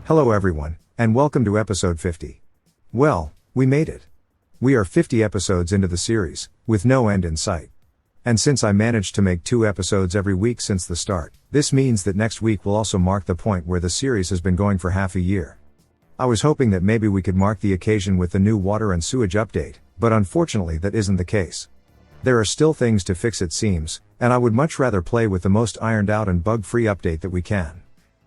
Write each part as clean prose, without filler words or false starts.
Hello everyone, and welcome to episode 50. Well, we made it. We are 50 episodes into the series, with no end in sight. And since I managed to make 2 episodes every week since the start, this means that next week will also mark the point where the series has been going for half a year. I was hoping that maybe we could mark the occasion with the new water and sewage update, but unfortunately that isn't the case. There are still things to fix it seems, and I would much rather play with the most ironed out and bug-free update that we can.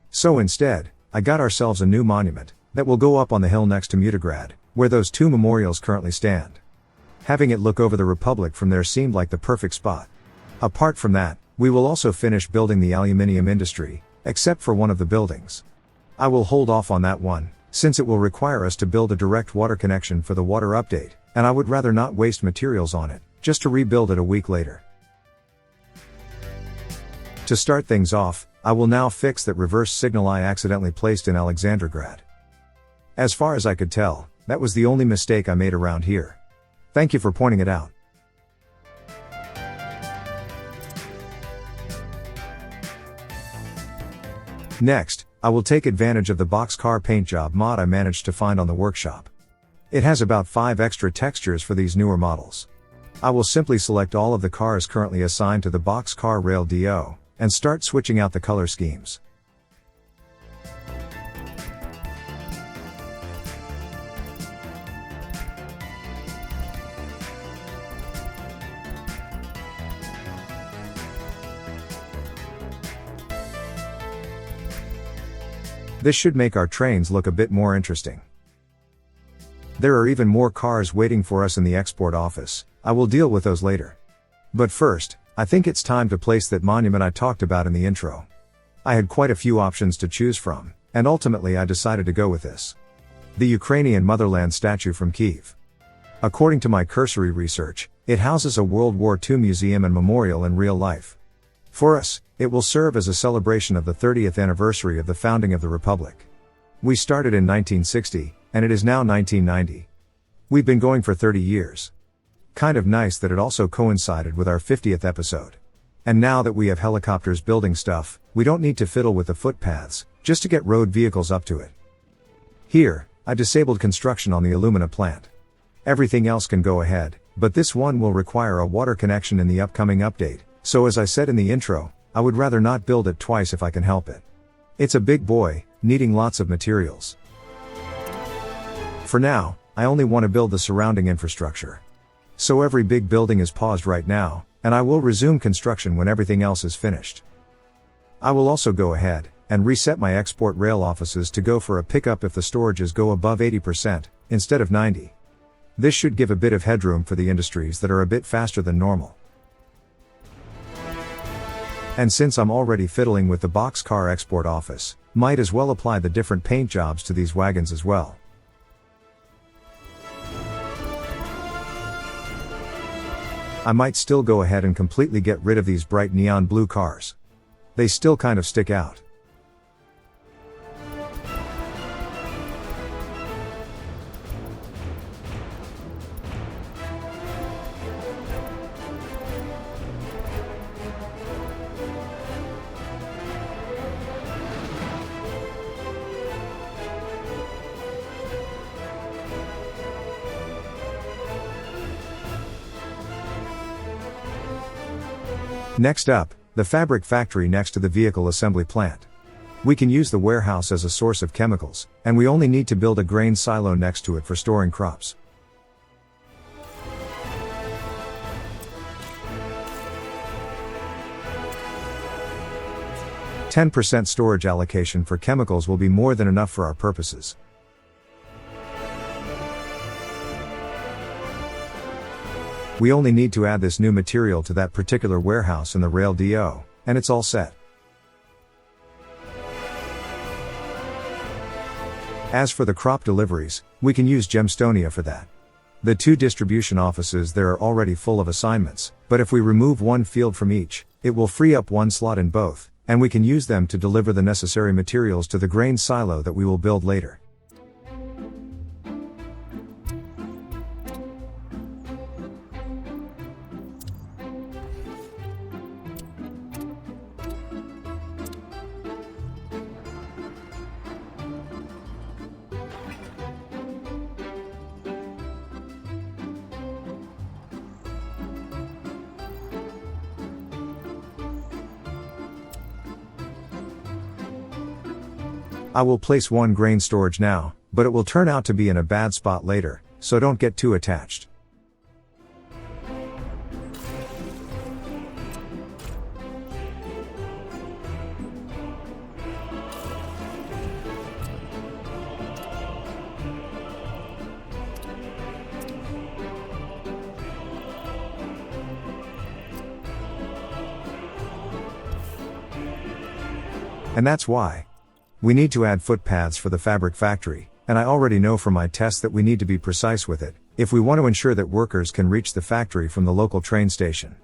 So instead, I got ourselves a new monument, that will go up on the hill next to Mutagrad, where those 2 memorials currently stand. Having it look over the Republic from there seemed like the perfect spot. Apart from that, we will also finish building the aluminium industry, except for one of the buildings. I will hold off on that one, since it will require us to build a direct water connection for the water update, and I would rather not waste materials on it, just to rebuild it a week later. To start things off, I will now fix that reverse signal I accidentally placed in Alexandergrad. As far as I could tell, that was the only mistake I made around here. Thank you for pointing it out. Next, I will take advantage of the boxcar paint job mod I managed to find on the workshop. It has about 5 extra textures for these newer models. I will simply select all of the cars currently assigned to the boxcar rail DO, and start switching out the color schemes. This should make our trains look a bit more interesting. There are even more cars waiting for us in the export office. I will deal with those later. But first, I think it's time to place that monument I talked about in the intro. I had quite a few options to choose from, and ultimately I decided to go with this. The Ukrainian motherland statue from Kyiv. According to my cursory research, it houses a World War II museum and memorial in real life. For us, it will serve as a celebration of the 30th anniversary of the founding of the Republic. We started in 1960, and it is now 1990. We've been going for 30 years. Kind of nice that it also coincided with our 50th episode. And now that we have helicopters building stuff, we don't need to fiddle with the footpaths, just to get road vehicles up to it. Here, I disabled construction on the alumina plant. Everything else can go ahead, but this one will require a water connection in the upcoming update, so as I said in the intro, I would rather not build it twice if I can help it. It's a big boy, needing lots of materials. For now, I only want to build the surrounding infrastructure. So every big building is paused right now, and I will resume construction when everything else is finished. I will also go ahead and reset my export rail offices to go for a pickup if the storages go above 80%, instead of 90%. This should give a bit of headroom for the industries that are a bit faster than normal. And since I'm already fiddling with the boxcar export office, might as well apply the different paint jobs to these wagons as well. I might still go ahead and completely get rid of these bright neon blue cars. They still kind of stick out. Next up, the fabric factory next to the vehicle assembly plant. We can use the warehouse as a source of chemicals, and we only need to build a grain silo next to it for storing crops. "10% storage allocation for chemicals will be more than enough for our purposes. We only need to add this new material to that particular warehouse in the rail DO, and it's all set. As for the crop deliveries, we can use Gemstonia for that. The 2 distribution offices there are already full of assignments, but if we remove one field from each, it will free up one slot in both, and we can use them to deliver the necessary materials to the grain silo that we will build later. I will place one grain storage now, but it will turn out to be in a bad spot later, so don't get too attached. And that's why we need to add footpaths for the fabric factory, and I already know from my tests that we need to be precise with it, if we want to ensure that workers can reach the factory from the local train station.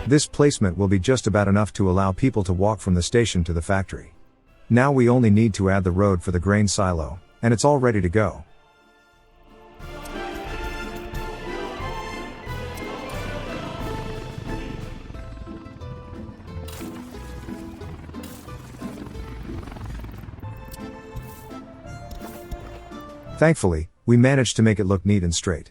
This placement will be just about enough to allow people to walk from the station to the factory. Now we only need to add the road for the grain silo, and it's all ready to go. Thankfully, we managed to make it look neat and straight.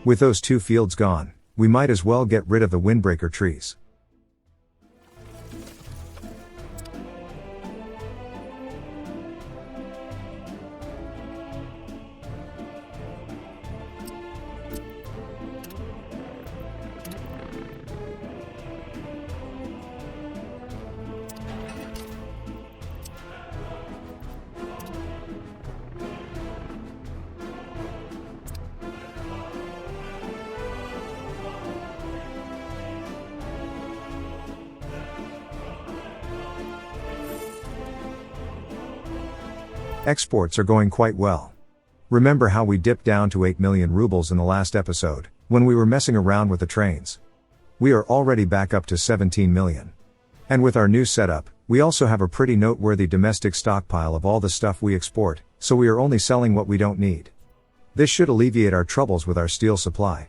With those two fields gone, we might as well get rid of the windbreaker trees. Exports are going quite well. Remember how we dipped down to 8 million rubles in the last episode, when we were messing around with the trains? We are already back up to 17 million. And with our new setup, we also have a pretty noteworthy domestic stockpile of all the stuff we export, so we are only selling what we don't need. This should alleviate our troubles with our steel supply.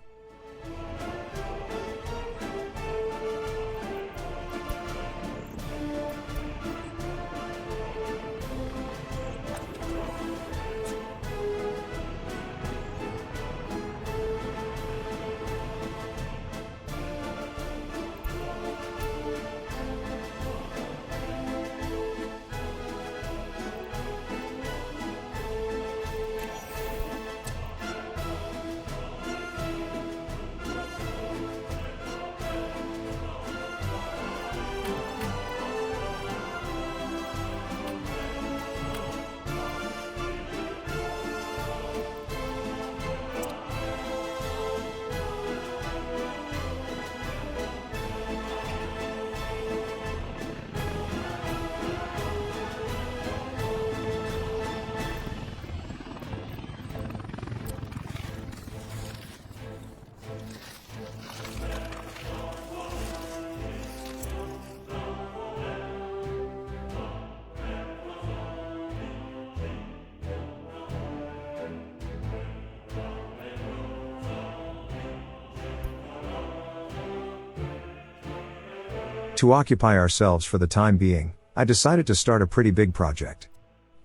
To occupy ourselves for the time being, I decided to start a pretty big project.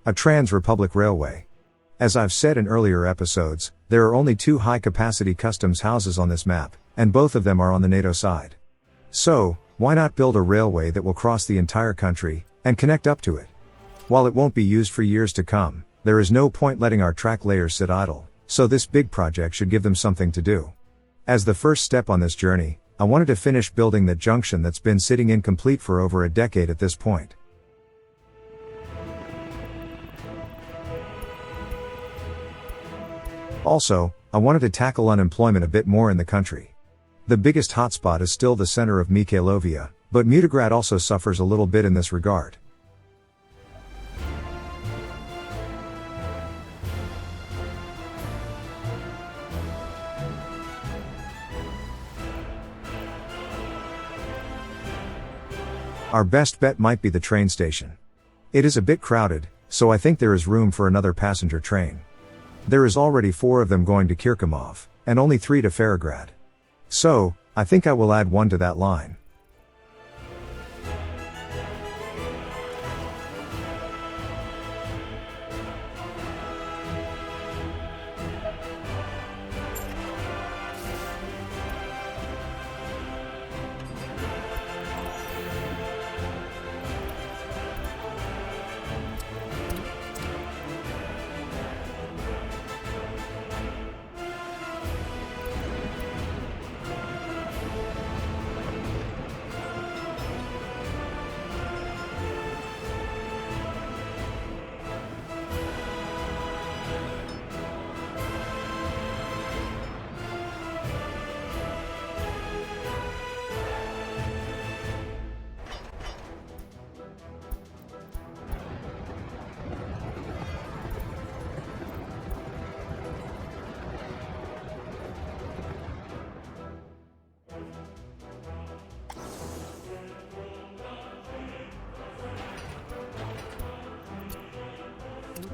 A Trans-Republic Railway. As I've said in earlier episodes, there are only 2 high-capacity customs houses on this map, and both of them are on the NATO side. So, why not build a railway that will cross the entire country, and connect up to it? While it won't be used for years to come, there is no point letting our track layers sit idle, so this big project should give them something to do. As the first step on this journey, I wanted to finish building that junction that's been sitting incomplete for over a decade at this point. Also, I wanted to tackle unemployment a bit more in the country. The biggest hotspot is still the center of Mikhailovia, but Mutograd also suffers a little bit in this regard. Our best bet might be the train station. It is a bit crowded, so I think there is room for another passenger train. There is already 4 of them going to Kirkimov, and only 3 to Ferrograd. So, I think I will add 1 to that line.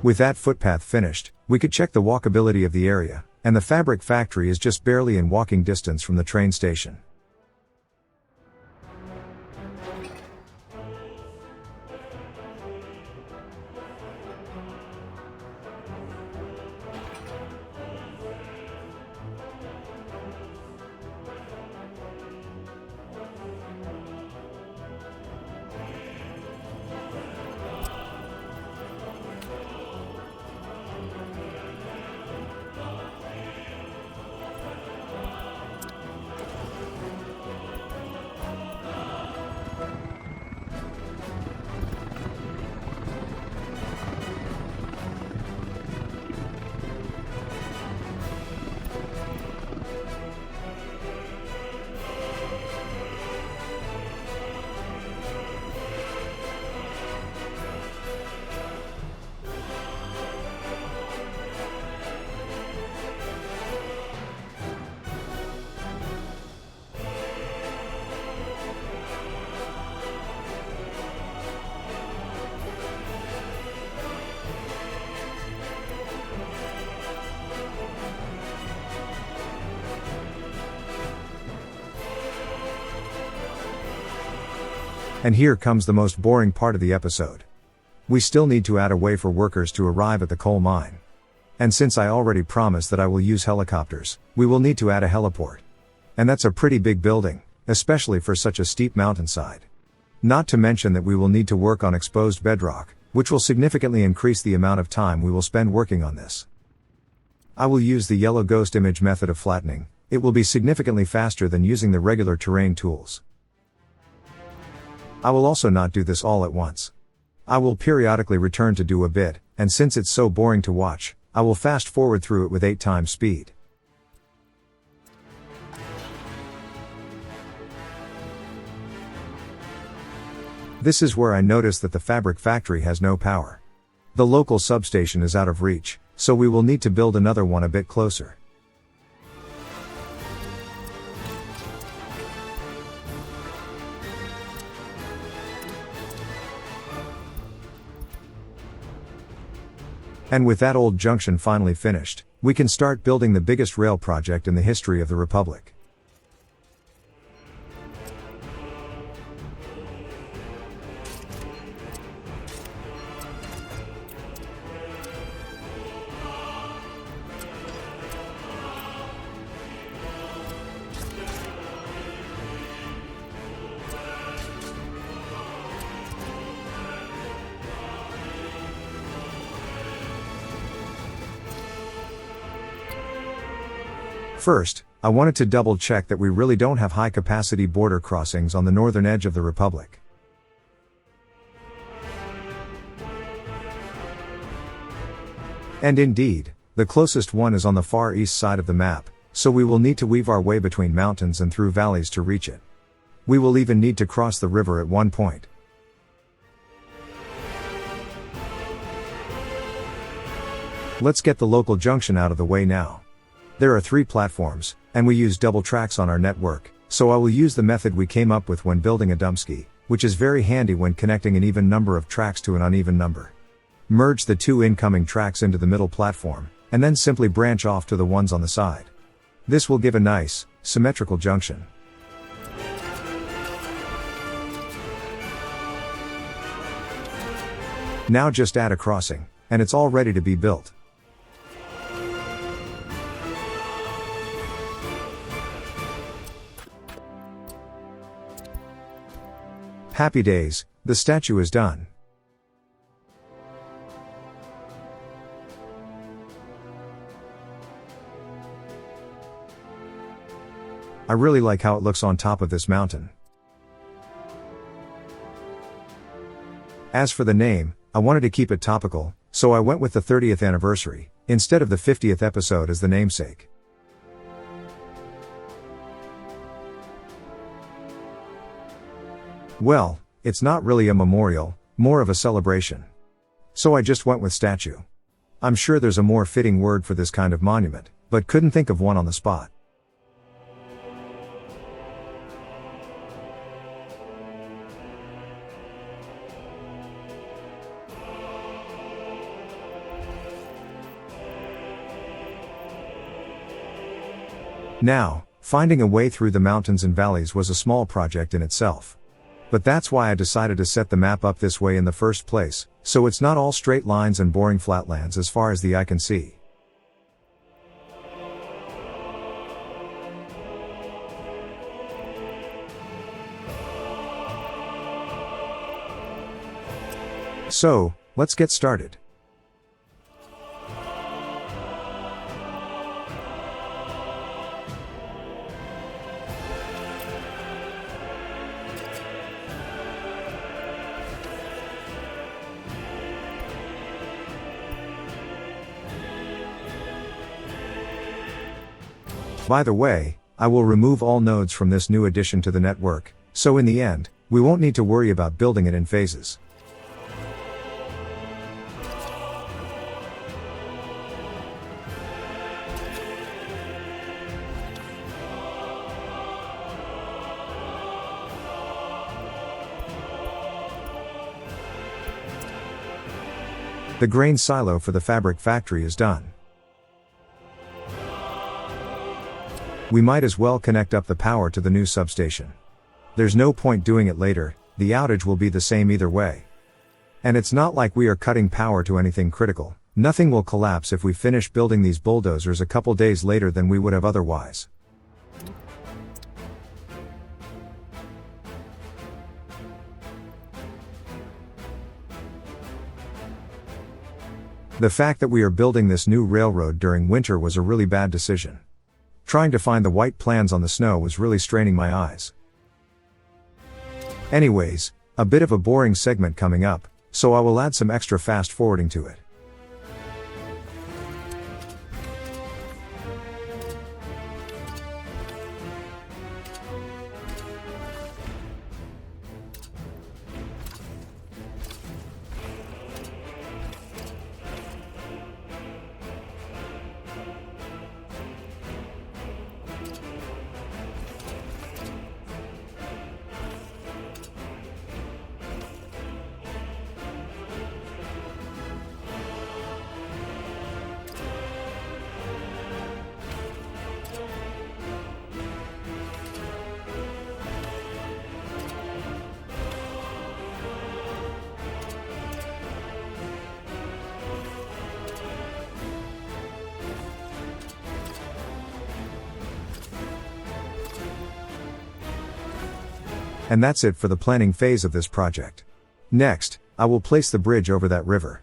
With that footpath finished, we could check the walkability of the area, and the fabric factory is just barely in walking distance from the train station. And here comes the most boring part of the episode. We still need to add a way for workers to arrive at the coal mine. And since I already promised that I will use helicopters, we will need to add a heliport. And that's a pretty big building, especially for such a steep mountainside. Not to mention that we will need to work on exposed bedrock, which will significantly increase the amount of time we will spend working on this. I will use the yellow ghost image method of flattening. It will be significantly faster than using the regular terrain tools. I will also not do this all at once. I will periodically return to do a bit, and since it's so boring to watch, I will fast forward through it with 8 times speed. This is where I notice that the fabric factory has no power. The local substation is out of reach, so we will need to build another one a bit closer. And with that old junction finally finished, we can start building the biggest rail project in the history of the Republic. First, I wanted to double check that we really don't have high capacity border crossings on the northern edge of the Republic. And indeed, the closest one is on the far east side of the map, so we will need to weave our way between mountains and through valleys to reach it. We will even need to cross the river at one point. Let's get the local junction out of the way now. There are 3 platforms, and we use double tracks on our network, so I will use the method we came up with when building a dumpski, which is very handy when connecting an even number of tracks to an uneven number. Merge the 2 incoming tracks into the middle platform, and then simply branch off to the ones on the side. This will give a nice, symmetrical junction. Now just add a crossing, and it's all ready to be built. Happy days, the statue is done. I really like how it looks on top of this mountain. As for the name, I wanted to keep it topical, so I went with the 30th anniversary, instead of the 50th episode as the namesake. Well, it's not really a memorial, more of a celebration. So I just went with statue. I'm sure there's a more fitting word for this kind of monument, but couldn't think of one on the spot. Now, finding a way through the mountains and valleys was a small project in itself. But that's why I decided to set the map up this way in the first place, so it's not all straight lines and boring flatlands as far as the eye can see. So, let's get started. By the way, I will remove all nodes from this new addition to the network, so in the end, we won't need to worry about building it in phases. The grain silo for the fabric factory is done. We might as well connect up the power to the new substation. There's no point doing it later, the outage will be the same either way. And it's not like we are cutting power to anything critical, nothing will collapse if we finish building these bulldozers a couple days later than we would have otherwise. The fact that we are building this new railroad during winter was a really bad decision. Trying to find the white plans on the snow was really straining my eyes. Anyways, a bit of a boring segment coming up, so I will add some extra fast forwarding to it. And that's it for the planning phase of this project. Next, I will place the bridge over that river.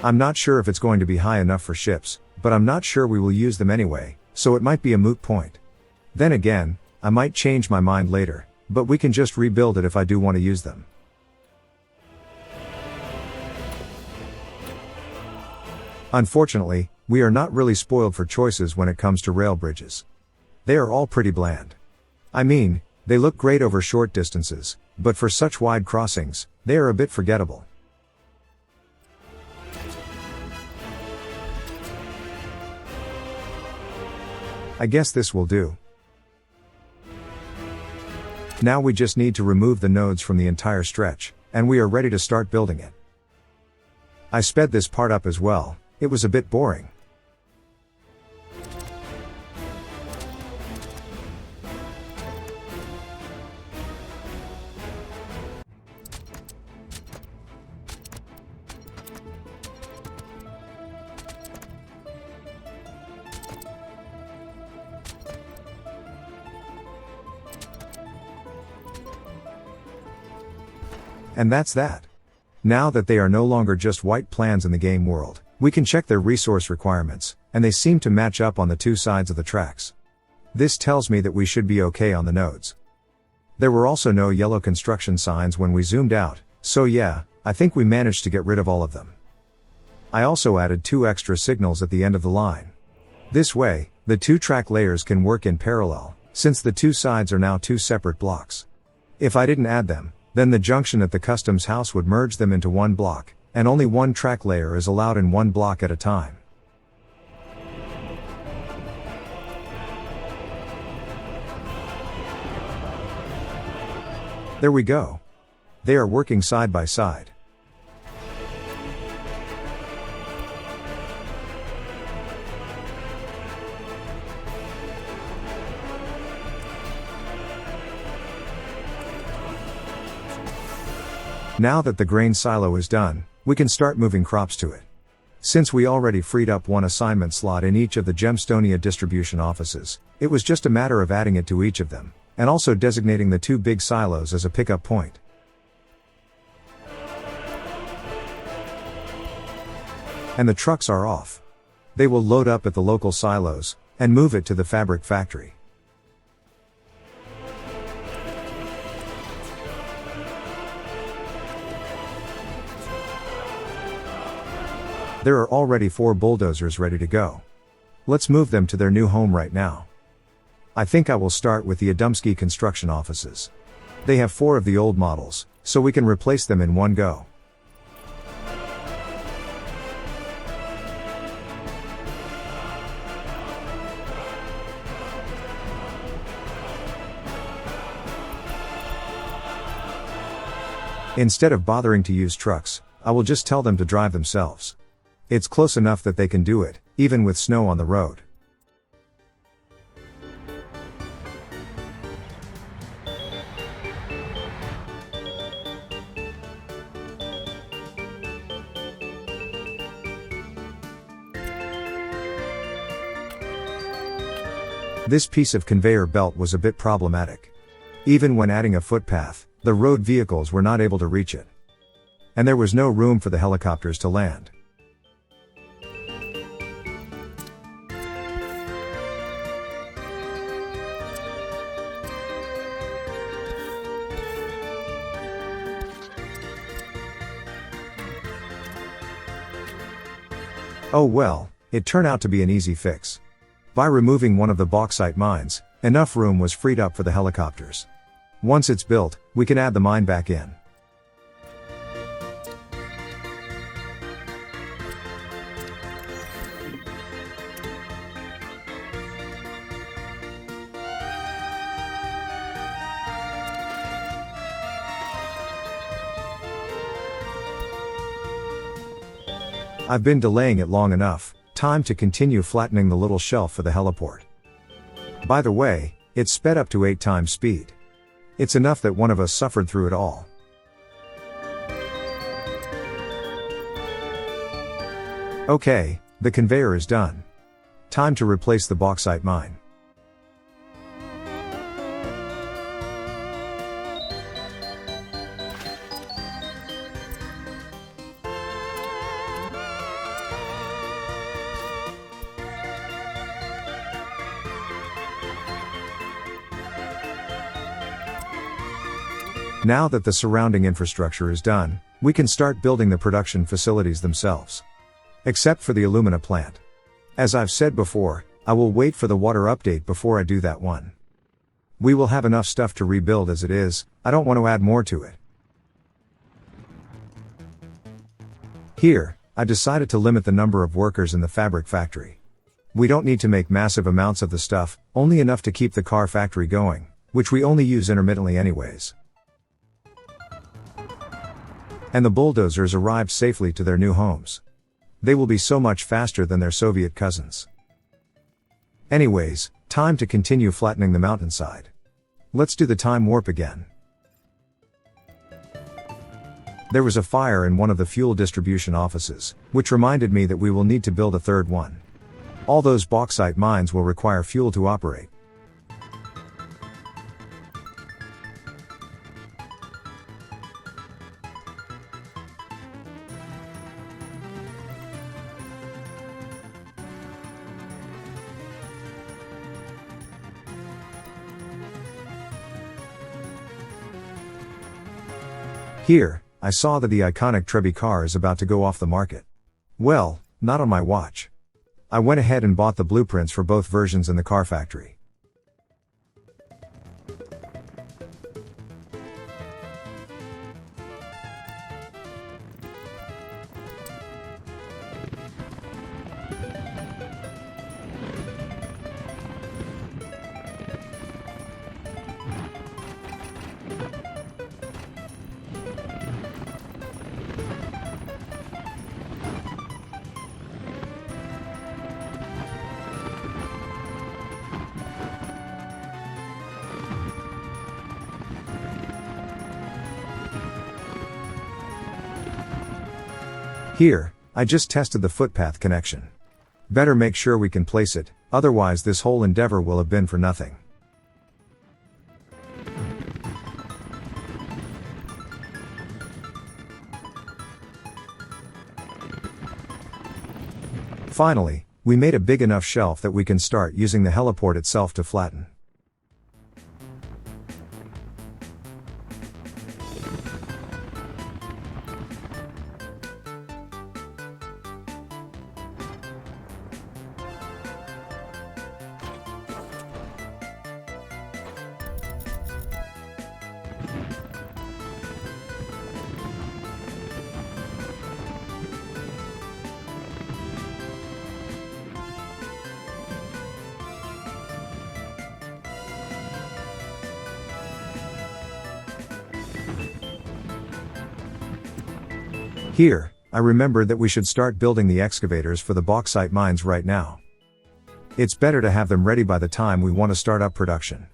I'm not sure if it's going to be high enough for ships, but I'm not sure we will use them anyway, so it might be a moot point. Then again, I might change my mind later, but we can just rebuild it if I do want to use them. Unfortunately, we are not really spoiled for choices when it comes to rail bridges. They are all pretty bland. I mean, they look great over short distances, but for such wide crossings, they are a bit forgettable. I guess this will do. Now we just need to remove the nodes from the entire stretch, and we are ready to start building it. I sped this part up as well. It was a bit boring. And that's that. Now that they are no longer just white plans in the game world, we can check their resource requirements, and they seem to match up on the two sides of the tracks. This tells me that we should be okay on the nodes. There were also no yellow construction signs when we zoomed out, so yeah, I think we managed to get rid of all of them. I also added 2 extra signals at the end of the line. This way, the 2 track layers can work in parallel, since the 2 sides are now 2 separate blocks. If I didn't add them, then the junction at the customs house would merge them into 1 block, and only 1 track layer is allowed in 1 block at a time. There we go. They are working side by side. Now that the grain silo is done, we can start moving crops to it. Since we already freed up 1 assignment slot in each of the Gemstonia distribution offices, it was just a matter of adding it to each of them, and also designating the 2 big silos as a pickup point. And the trucks are off. They will load up at the local silos, and move it to the fabric factory. There are already 4 bulldozers ready to go. Let's move them to their new home right now. I think I will start with the Adumski construction offices. They have 4 of the old models, so we can replace them in one go. Instead of bothering to use trucks, I will just tell them to drive themselves. It's close enough that they can do it, even with snow on the road. This piece of conveyor belt was a bit problematic. Even when adding a footpath, the road vehicles were not able to reach it. And there was no room for the helicopters to land. Oh well, it turned out to be an easy fix. By removing one of the bauxite mines, enough room was freed up for the helicopters. Once it's built, we can add the mine back in. I've been delaying it long enough, time to continue flattening the little shelf for the heliport. By the way, it's sped up to 8 times speed. It's enough that one of us suffered through it all. Okay, the conveyor is done. Time to replace the bauxite mine. Now that the surrounding infrastructure is done, we can start building the production facilities themselves. Except for the alumina plant. As I've said before, I will wait for the water update before I do that one. We will have enough stuff to rebuild as it is, I don't want to add more to it. Here, I decided to limit the number of workers in the fabric factory. We don't need to make massive amounts of the stuff, only enough to keep the car factory going, which we only use intermittently anyways. And the bulldozers arrived safely to their new homes. They will be so much faster than their Soviet cousins. Anyways, time to continue flattening the mountainside. Let's do the time warp again. There was a fire in one of the fuel distribution offices, which reminded me that we will need to build a third one. All those bauxite mines will require fuel to operate. Here, I saw that the iconic Trebi car is about to go off the market. Well, not on my watch. I went ahead and bought the blueprints for both versions in the car factory. Here, I just tested the footpath connection. Better make sure we can place it, otherwise this whole endeavor will have been for nothing. Finally, we made a big enough shelf that we can start using the heliport itself to flatten. Here, I remembered that we should start building the excavators for the bauxite mines right now. It's better to have them ready by the time we want to start up production.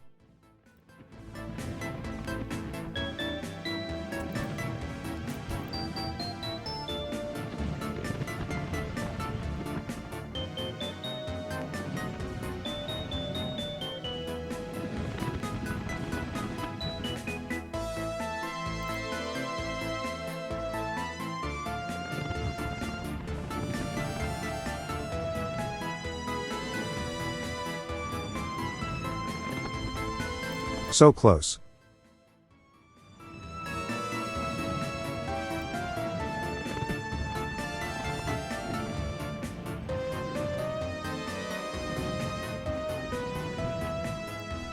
So close.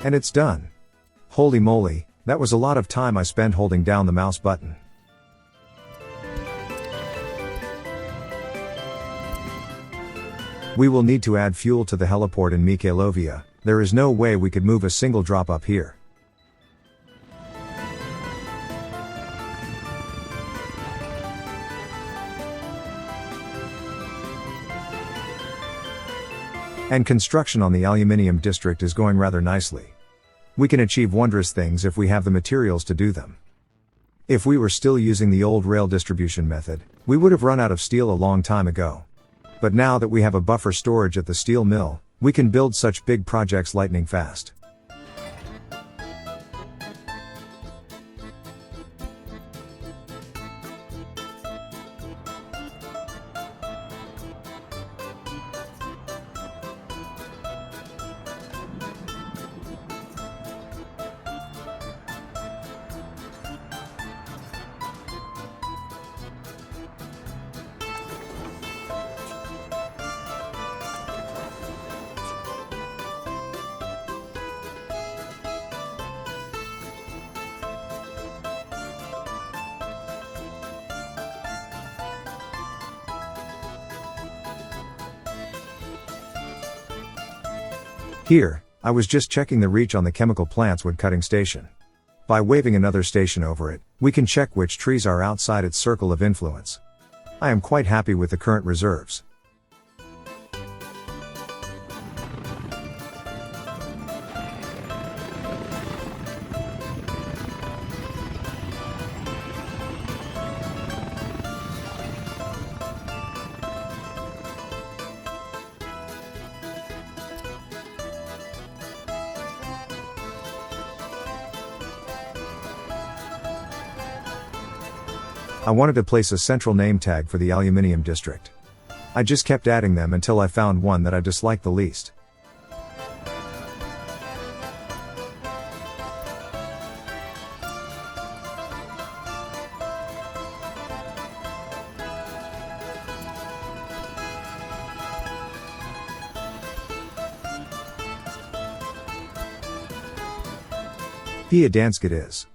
And it's done. Holy moly, that was a lot of time I spent holding down the mouse button. We will need to add fuel to the heliport in Mikhailovia. There is no way we could move a single drop up here. And construction on the aluminium district is going rather nicely. We can achieve wondrous things if we have the materials to do them. If we were still using the old rail distribution method, we would have run out of steel a long time ago. But now that we have a buffer storage at the steel mill, we can build such big projects lightning fast. Here, I was just checking the reach on the chemical plant's wood cutting station. By waving another station over it, we can check which trees are outside its circle of influence. I am quite happy with the current reserves. I wanted to place a central name tag for the aluminium district. I just kept adding them until I found one that I disliked the least. Pia Dansk it is.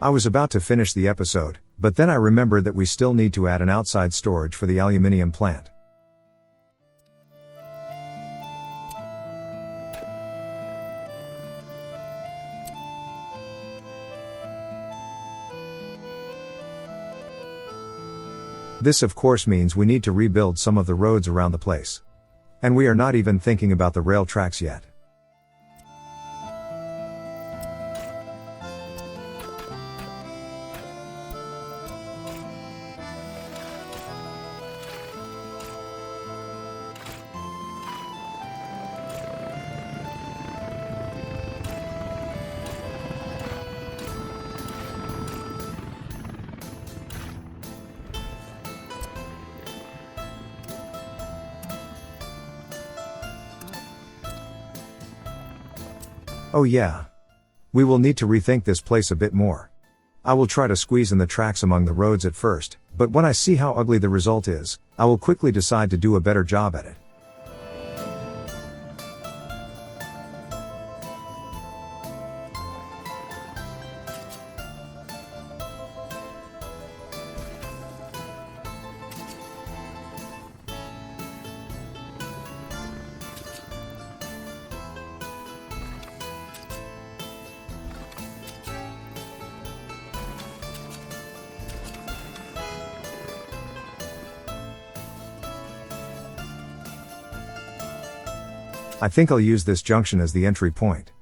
I was about to finish the episode, but then I remembered that we still need to add an outside storage for the aluminium plant. This of course means we need to rebuild some of the roads around the place. And we are not even thinking about the rail tracks yet. Oh yeah. We will need to rethink this place a bit more. I will try to squeeze in the tracks among the roads at first, but when I see how ugly the result is, I will quickly decide to do a better job at it. I think I'll use this junction as the entry point.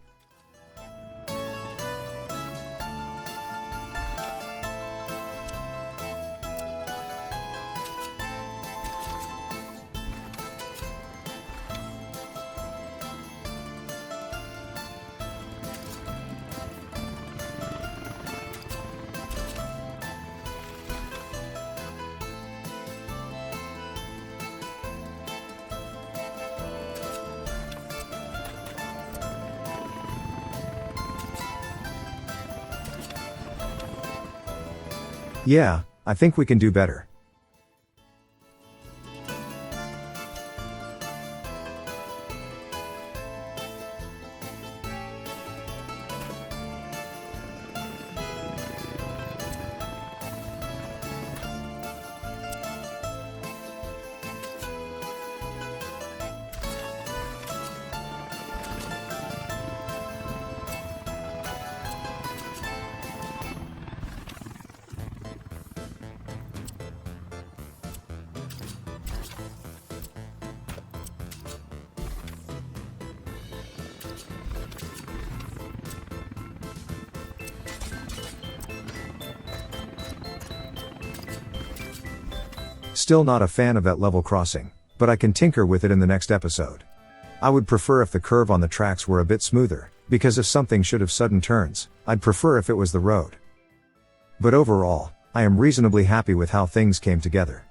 Yeah, I think we can do better. Still not a fan of that level crossing, but I can tinker with it in the next episode. I would prefer if the curve on the tracks were a bit smoother, because if something should have sudden turns, I'd prefer if it was the road. But overall, I am reasonably happy with how things came together.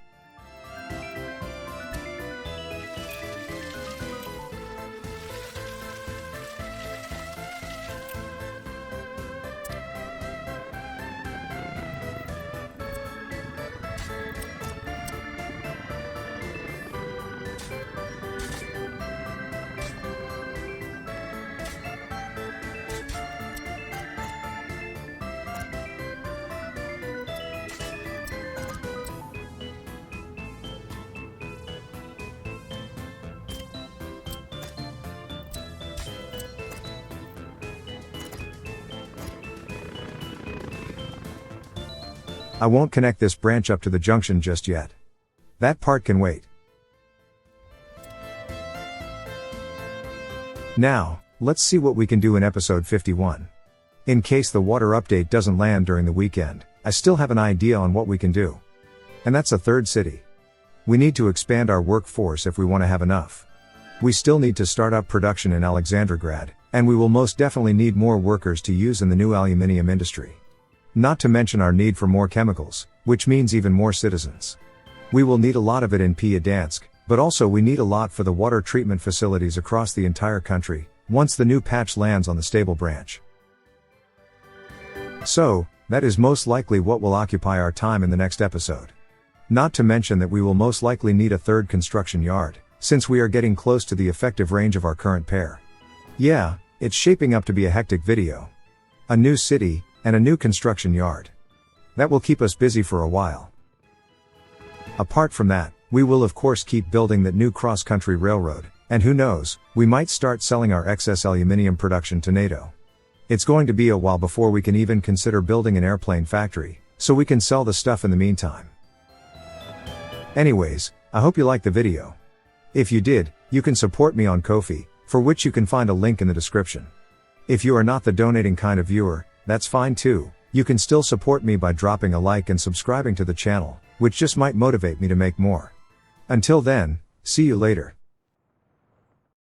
I won't connect this branch up to the junction just yet. That part can wait. Now, let's see what we can do in episode 51. In case the water update doesn't land during the weekend, I still have an idea on what we can do. And that's a third city. We need to expand our workforce if we want to have enough. We still need to start up production in Alexandrograd, and we will most definitely need more workers to use in the new aluminium industry. Not to mention our need for more chemicals, which means even more citizens. We will need a lot of it in Pyadansk, but also we need a lot for the water treatment facilities across the entire country, once the new patch lands on the stable branch. So, that is most likely what will occupy our time in the next episode. Not to mention that we will most likely need a third construction yard, since we are getting close to the effective range of our current pair. Yeah, it's shaping up to be a hectic video. A new city, and a new construction yard. That will keep us busy for a while. Apart from that, we will of course keep building that new cross-country railroad, and who knows, we might start selling our excess aluminium production to NATO. It's going to be a while before we can even consider building an airplane factory, so we can sell the stuff in the meantime. Anyways, I hope you liked the video. If you did, you can support me on Ko-fi, for which you can find a link in the description. If you are not the donating kind of viewer, that's fine too. You can still support me by dropping a like and subscribing to the channel, which just might motivate me to make more. Until then, see you later.